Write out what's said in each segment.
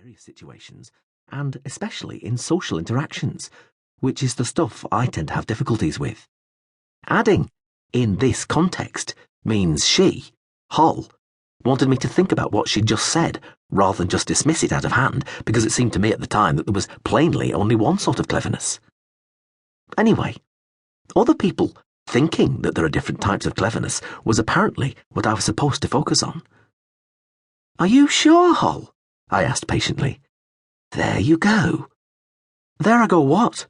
various situations, and especially in social interactions, which is the stuff I tend to have difficulties with. Adding, in this context, means she, Hull, wanted me to think about what she'd just said, rather than just dismiss it out of hand, because it seemed to me at the time that there was plainly only one sort of cleverness. Anyway, other people thinking that there are different types of cleverness was apparently what I was supposed to focus on. "Are you sure, Hull?" I asked patiently. "There you go." "There I go what?"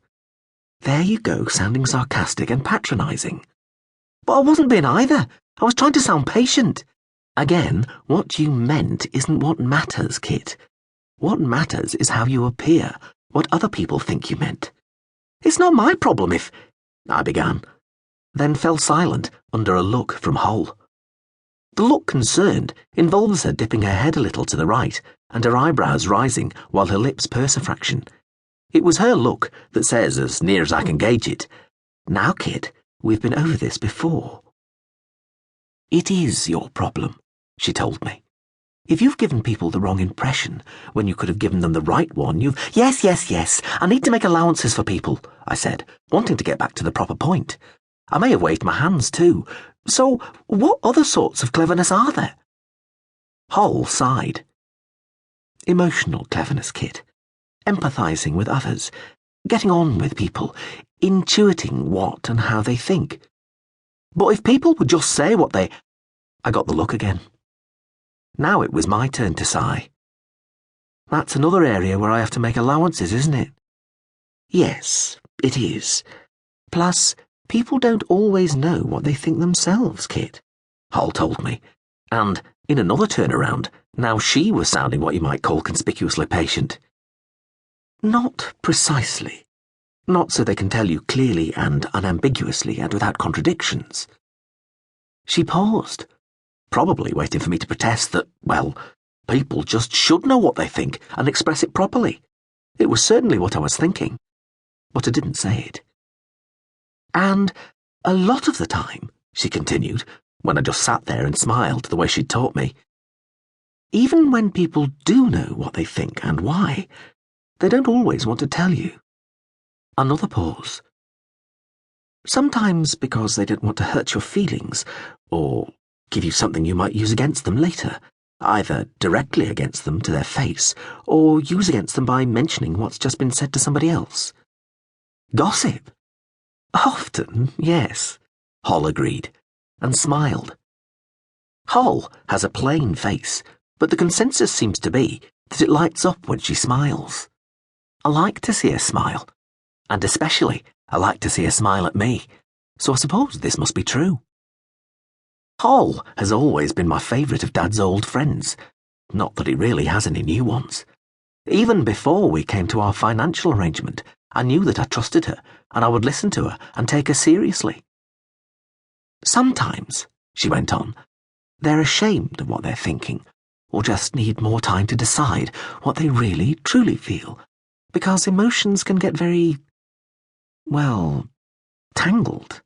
"There you go, sounding sarcastic and patronising." "But I wasn't being either. I was trying to sound patient." "Again, what you meant isn't what matters, Kit. What matters is how you appear, what other people think you meant." "It's not my problem if—" I began, then fell silent under a look from Hull. The look concerned involves her dipping her head a little to the right and her eyebrows rising while her lips purse a fraction. It was her look that says, as near as I can gauge it, "Now, Kit, we've been over this before." "It is your problem," she told me. "If you've given people the wrong impression when you could have given them the right one, you've—" Yes, I need to make allowances for people," I said, wanting to get back to the proper point. I may have waved my hands too. "So, what other sorts of cleverness are there?" Hull sighed. "Emotional cleverness, Kit. Empathising with others, getting on with people, intuiting what and how they think." "But if people would just say what they—" I got the look again. Now it was my turn to sigh. "That's another area where I have to make allowances, isn't it?" "Yes, it is. Plus, people don't always know what they think themselves, Kit," Hull told me, and, in another turnaround, now she was sounding what you might call conspicuously patient. "Not precisely. Not so they can tell you clearly and unambiguously and without contradictions." She paused, probably waiting for me to protest that, well, people just should know what they think and express it properly. It was certainly what I was thinking, but I didn't say it. "And a lot of the time," she continued, when I just sat there and smiled the way she'd taught me, "even when people do know what they think and why, they don't always want to tell you." Another pause. "Sometimes because they don't want to hurt your feelings, or give you something you might use against them later, either directly against them to their face, or use against them by mentioning what's just been said to somebody else." "Gossip?" "Often, yes," Hull agreed, and smiled. Hull has a plain face, but the consensus seems to be that it lights up when she smiles. I like to see her smile, and especially I like to see her smile at me, so I suppose this must be true. Hull has always been my favourite of Dad's old friends, not that he really has any new ones. Even before we came to our financial arrangement, I knew that I trusted her, and I would listen to her and take her seriously. "Sometimes," she went on, "they're ashamed of what they're thinking, or just need more time to decide what they really, truly feel, because emotions can get very, well, tangled."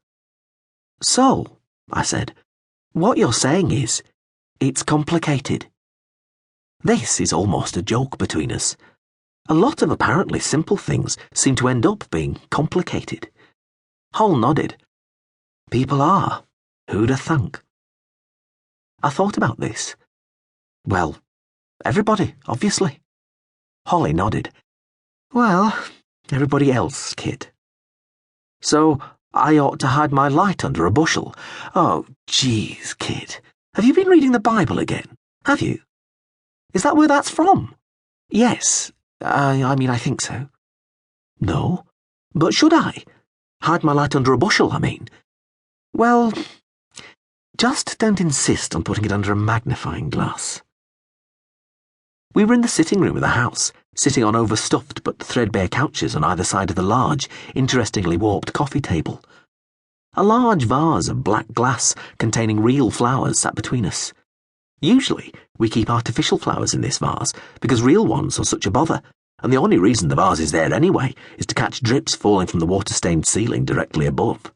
"So," I said, "what you're saying is, it's complicated." This is almost a joke between us. A lot of apparently simple things seem to end up being complicated. Hull nodded. "People are. Who'd have thunk?" I thought about this. "Well, everybody, obviously." Holly nodded. "Well, everybody else, Kit." "So I ought to hide my light under a bushel? Oh, geez, Kit. Have you been reading the Bible again? Have you? Is that where that's from?" "Yes. I mean, I think so." "No. But should I? Hide my light under a bushel, I mean." "Well, just don't insist on putting it under a magnifying glass." We were in the sitting room of the house, sitting on overstuffed but threadbare couches on either side of the large, interestingly warped coffee table. A large vase of black glass containing real flowers sat between us. Usually, we keep artificial flowers in this vase because real ones are such a bother, and the only reason the vase is there anyway is to catch drips falling from the water-stained ceiling directly above.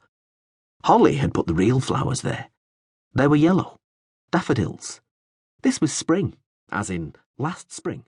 Holly had put the real flowers there. They were yellow, daffodils. This was spring, as in last spring.